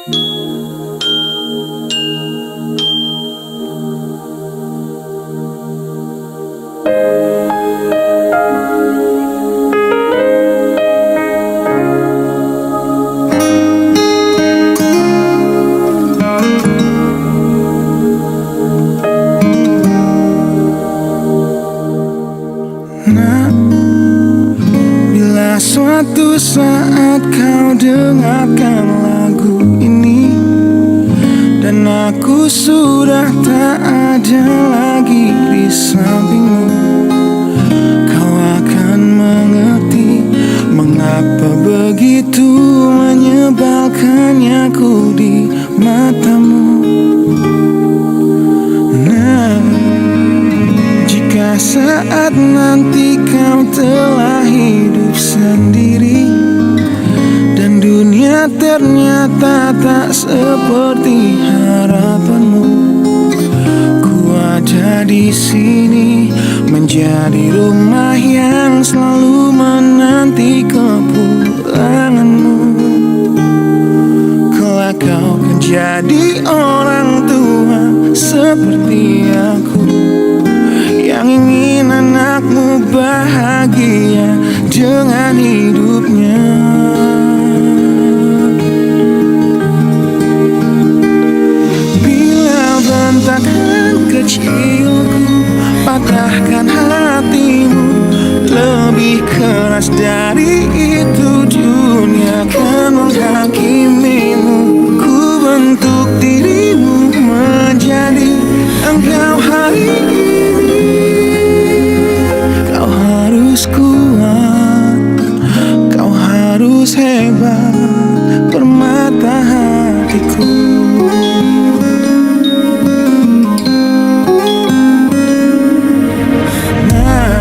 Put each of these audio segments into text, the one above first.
Nah, bila suatu saat kau dengarkan lagu ini dan aku sudah tak ada lagi di sampingmu, kau akan mengerti mengapa begitu menyebalkannya aku di matamu. Nah, jika saat nanti kau telah hidup sendiri dan dunia ternyata tak seperti harapanmu, ku ada di sini menjadi rumah yang selalu menanti kepulanganmu. Kelak kau akan jadi orang tua seperti aku, yang ingin anakmu bahagia dengan hidupnya. Bila bentakan kecilku patahkan hatimu, lebih keras dari itu dunia akan menghakimimu. Ku bentuk dirimu menjadi engkau hari ini. Kau harus kuat, kau harus hebat, permata hatiku. Nah,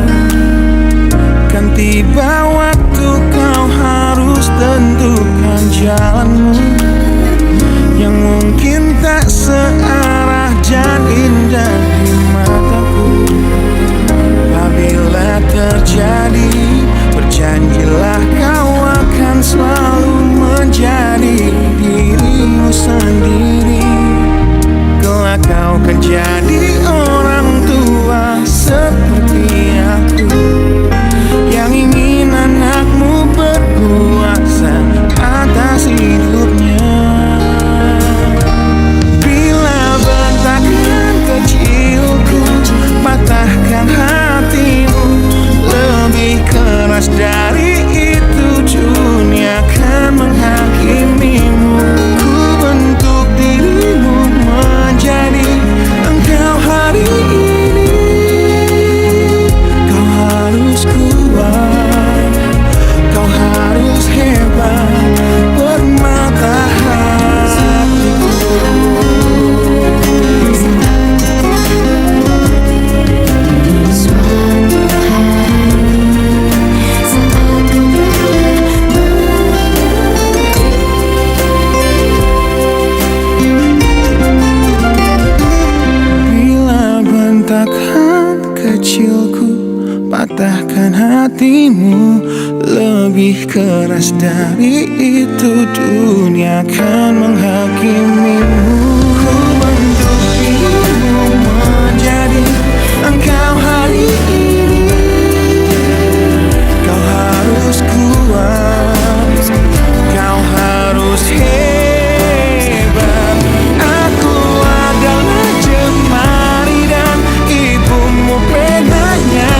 kan tiba waktu kau harus tentukan jalanmu, yang mungkin tak searah dan indah di mataku. Apabila terjadi, berjanjilah kau akan selalu menjadi dirimu sendiri. Kelak kau akan jadi orang tua seperti aku, yang ingin anakmu berkuasa atas hidupnya. Bila bentakan kecilku patahkan hatimu, lebih keras dari itu dunia akan menghakimimu. Ku bentuk dirimu menjadi engkau hari ini. Kau harus kuat, kau harus hebat, permata hatiku. Bentakan kecilku patahkan hatimu, lebih keras dari itu dunia akan menghakimimu. Ku bentuk dirimu menjadi engkau hari ini. Kau harus kuat, kau harus hebat. Aku adalah jemari dan ibumu penanya,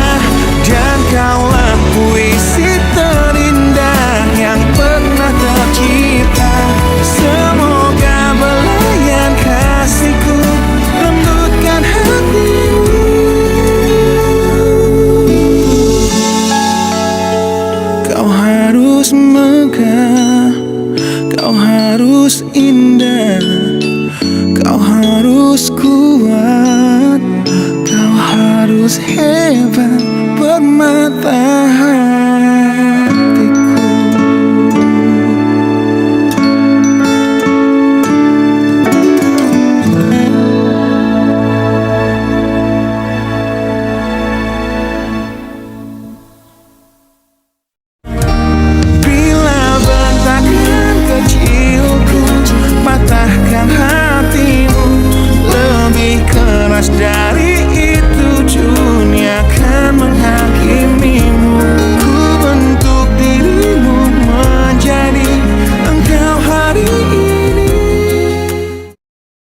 dan kaulah puisi terindah yang pernah tercipta. Semoga belayan kasihku lembutkan hatimu. Kau harus megah, kau harus indah, kau harus kuat, kau harus hebat, permata